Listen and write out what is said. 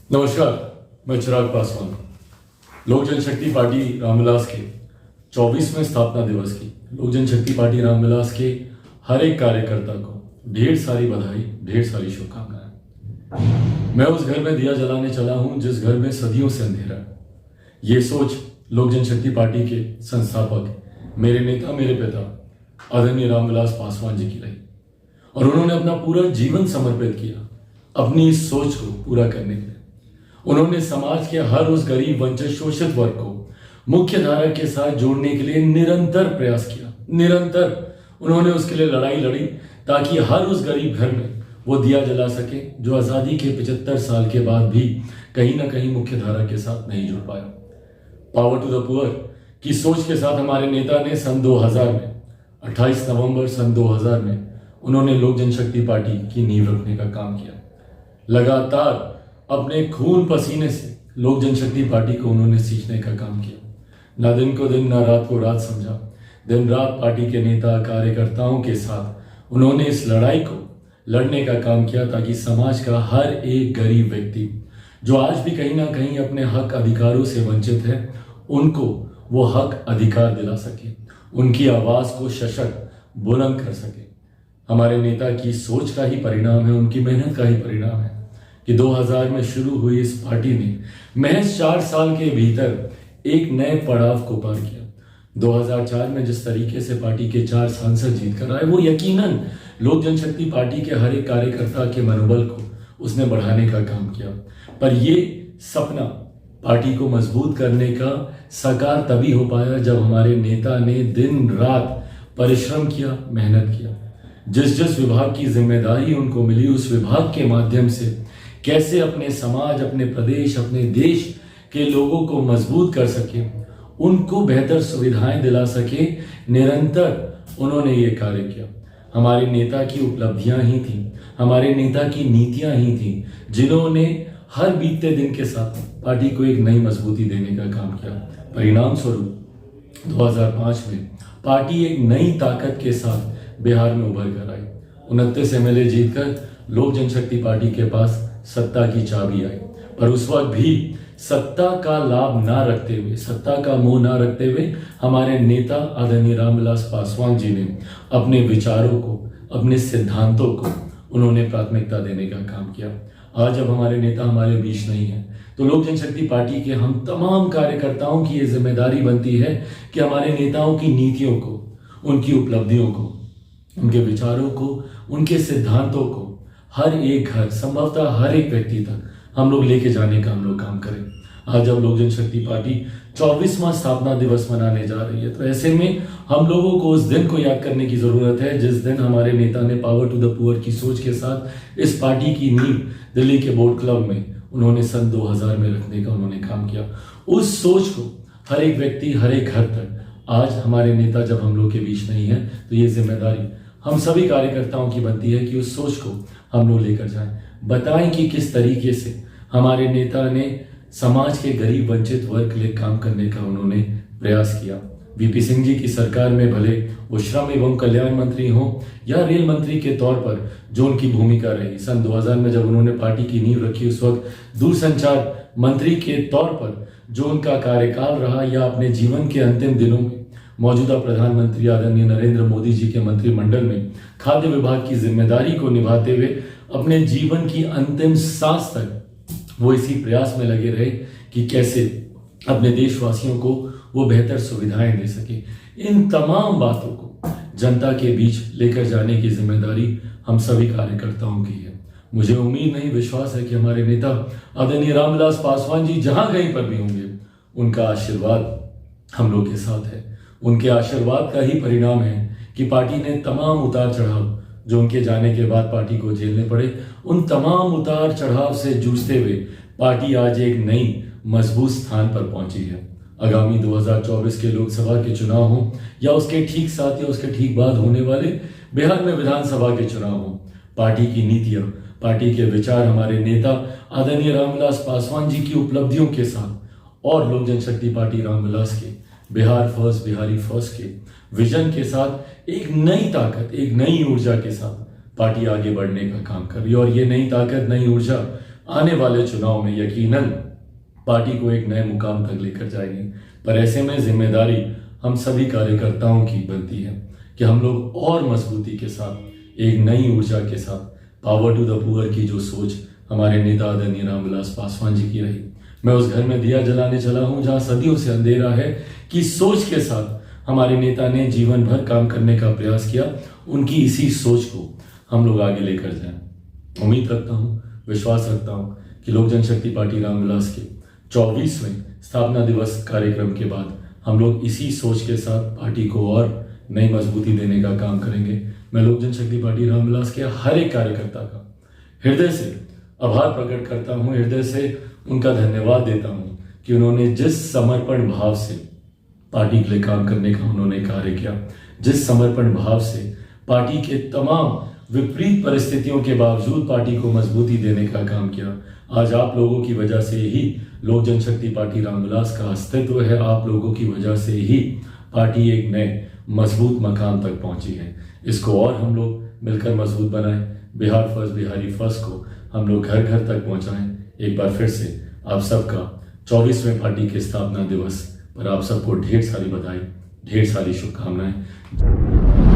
नमस्कार, मैं चिराग पासवान। लोक जनशक्ति पार्टी रामविलास के 24वें स्थापना दिवस की लोक जनशक्ति पार्टी रामविलास के हर एक कार्यकर्ता को ढेर सारी बधाई, ढेर सारी शुभकामनाएं। मैं उस घर में दिया जलाने चला हूं जिस घर में सदियों से अंधेरा है। ये सोच लोक जनशक्ति पार्टी के संस्थापक, मेरे नेता, मेरे पिता आदरणीय रामविलास पासवान जी की रही और उन्होंने अपना पूरा जीवन समर्पित किया अपनी इस सोच को पूरा करने के लिए। उन्होंने समाज के हर उस गरीब, वंचित, शोषित वर्ग को मुख्य धारा के साथ जोड़ने के लिए निरंतर प्रयास किया। निरंतर उन्होंने उसके लिए लड़ाई लड़ी ताकि हर उस गरीब घर में वो दिया जला सके जो आज़ादी के 75 साल के बाद भी कहीं ना कहीं मुख्य धारा के साथ नहीं जुड़ पाया। पावर टू द पुअर की सोच के साथ हमारे नेता ने सन 2000 में 28 नवंबर सन 2000 में उन्होंने लोक जनशक्ति पार्टी की नींव रखने का काम किया। लगातार अपने खून पसीने से लोक जनशक्ति पार्टी को उन्होंने सींचने का काम किया। ना दिन को दिन, ना रात को रात समझा। दिन रात पार्टी के नेता, कार्यकर्ताओं के साथ उन्होंने इस लड़ाई को लड़ने का काम किया ताकि समाज का हर एक गरीब व्यक्ति जो आज भी कहीं ना कहीं अपने हक अधिकारों से वंचित है, उनको वो हक अधिकार दिला सके, उनकी आवाज़ को सशक्त बुलंद कर सके। हमारे नेता की सोच का ही परिणाम है, उनकी मेहनत का ही परिणाम है कि 2000 में शुरू हुई इस पार्टी ने महज 4 साल के भीतर एक नए पड़ाव को पार किया। 2004 में जिस तरीके से पार्टी के 4 सांसद जीत कर आए, वो यकीनन लोक जनशक्ति पार्टी के हर एक कार्यकर्ता के मनोबल को उसने बढ़ाने का काम किया। पर ये सपना पार्टी को मजबूत करने का साकार तभी हो पाया जब हमारे नेता ने दिन रात परिश्रम किया, मेहनत किया। जिस विभाग की जिम्मेदारी उनको मिली, उस विभाग के माध्यम से कैसे अपने समाज, अपने प्रदेश, अपने देश के लोगों को मजबूत कर सके, उनको बेहतर सुविधाएं दिला सके, निरंतर उन्होंने ये कार्य किया। हमारे नेता की उपलब्धियां ही थी, हमारे नेता की नीतियां ही थी जिन्होंने हर बीतते दिन के साथ पार्टी को एक नई मजबूती देने का काम किया। परिणाम स्वरूप 2005 में पार्टी एक नई ताकत के साथ बिहार में उभर कर आई। 29 एमएलए जीतकर लोक जनशक्ति पार्टी के पास सत्ता की चाबी आई। पर उस वक्त भी सत्ता का लाभ ना रखते हुए, सत्ता का मोह ना रखते हुए हमारे नेता आदरणीय रामविलास पासवान जी ने अपने विचारों को, अपने सिद्धांतों को उन्होंने प्राथमिकता देने का काम किया। आज जब हमारे नेता हमारे बीच नहीं है तो लोक जनशक्ति पार्टी के हम तमाम कार्यकर्ताओं की ये जिम्मेदारी बनती है कि हमारे नेताओं की नीतियों को, उनकी उपलब्धियों को, उनके विचारों को, उनके सिद्धांतों को हर एक घर, संभवतः हर एक व्यक्ति तक हम लोग लेके जाने का हम लोग काम करें। आज जब लोक जनशक्ति पार्टी 24वां स्थापना दिवस मनाने जा रही है तो ऐसे में हम लोगों को उस दिन को याद करने की जरूरत है जिस दिन हमारे नेता ने पावर टू द पुअर की सोच के साथ इस पार्टी की नींव दिल्ली के बोर्ड क्लब में उन्होंने सन 2000 में रखने का उन्होंने काम किया। उस सोच को हर एक व्यक्ति, हर एक घर तक आज हमारे नेता जब हम लोग के बीच नहीं है तो ये जिम्मेदारी हम सभी कार्यकर्ताओं की बनती है कि उस सोच को हम लोग लेकर जाएं, बताएं कि किस तरीके से हमारे नेता ने समाज के गरीब, वंचित वर्ग के लिए काम करने का उन्होंने प्रयास किया। वीपी सिंह जी की सरकार में भले वो श्रम एवं कल्याण मंत्री हों या रेल मंत्री के तौर पर जो उनकी भूमिका रही, सन 2000 में जब उन्होंने पार्टी की नींव रखी उस वक्त दूरसंचार मंत्री के तौर पर जो उनका कार्यकाल रहा, या अपने जीवन के अंतिम दिनों में मौजूदा प्रधानमंत्री आदरणीय नरेंद्र मोदी जी के मंत्रिमंडल में खाद्य विभाग की जिम्मेदारी को निभाते हुए अपने जीवन की अंतिम सांस तक वो इसी प्रयास में लगे रहे कि कैसे अपने देशवासियों को वो बेहतर सुविधाएं दे सके। इन तमाम बातों को जनता के बीच लेकर जाने की जिम्मेदारी हम सभी कार्यकर्ताओं की है। मुझे उम्मीद नहीं, विश्वास है कि हमारे नेता आदरणीय रामविलास पासवान जी जहां कहीं पर भी होंगे, उनका आशीर्वाद हम लोग के साथ है। उनके आशीर्वाद का ही परिणाम है कि पार्टी ने तमाम उतार चढ़ाव जो उनके जाने के बाद पार्टी को झेलने पड़े, उन तमाम उतार चढ़ाव से जूझते हुए पार्टी आज एक नई मजबूत स्थान पर पहुंची है। आगामी 2024 के लोकसभा के चुनाव हों या उसके ठीक साथ या उसके ठीक बाद होने वाले बिहार में विधानसभा के चुनाव हों, पार्टी की नीतियां, पार्टी के विचार हमारे नेता आदरणीय रामविलास पासवान जी की उपलब्धियों के साथ और लोक जनशक्ति पार्टी रामविलास के बिहार फर्स्ट, बिहारी फर्स्ट के विजन के साथ एक नई ताकत, एक नई ऊर्जा के साथ पार्टी आगे बढ़ने का काम कर रही है। और ये नई ताकत, नई ऊर्जा आने वाले चुनाव में यकीनन पार्टी को एक नए मुकाम तक लेकर जाएंगे। पर ऐसे में जिम्मेदारी हम सभी कार्यकर्ताओं की बनती है कि हम लोग और मजबूती के साथ, एक नई ऊर्जा के साथ, पावर टू द पुअर की जो सोच हमारे नेता आदरणीय रामविलास पासवान जी की रही, मैं उस घर में दिया जलाने चला हूं जहां सदियों से अंधेरा है, कि सोच के साथ हमारे नेता ने जीवन भर काम करने का प्रयास किया। उनकी इसी सोच को हम लोग आगे लेकर जाएं। उम्मीद रखता हूं, विश्वास रखता हूं कि लोक जनशक्ति पार्टी रामविलास के 24वें स्थापना दिवस कार्यक्रम के बाद हम लोग इसी सोच के साथ पार्टी को और नई मजबूती देने का काम करेंगे। मैं लोक जनशक्ति पार्टी रामविलास के हर एक कार्यकर्ता का हृदय से आभार प्रकट करता हूं, हृदय से उनका धन्यवाद देता हूं कि उन्होंने जिस समर्पण भाव से पार्टी के लिए काम करने का उन्होंने कार्य किया, जिस समर्पण भाव से पार्टी के तमाम विपरीत परिस्थितियों के बावजूद पार्टी को मजबूती देने का काम किया। आज आप लोगों की वजह से ही लोक जनशक्ति पार्टी रामविलास का अस्तित्व है। आप लोगों की वजह से ही पार्टी एक नए मजबूत मकाम तक पहुंची है। इसको और हम लोग मिलकर मजबूत बनाएं। बिहार फर्स्ट, बिहारी फर्स्ट को हम लोग घर घर तक पहुंचाएं। एक बार फिर से आप सबका 24वें पार्टी के स्थापना दिवस पर आप सबको ढेर सारी बधाई, ढेर सारी शुभकामनाएं।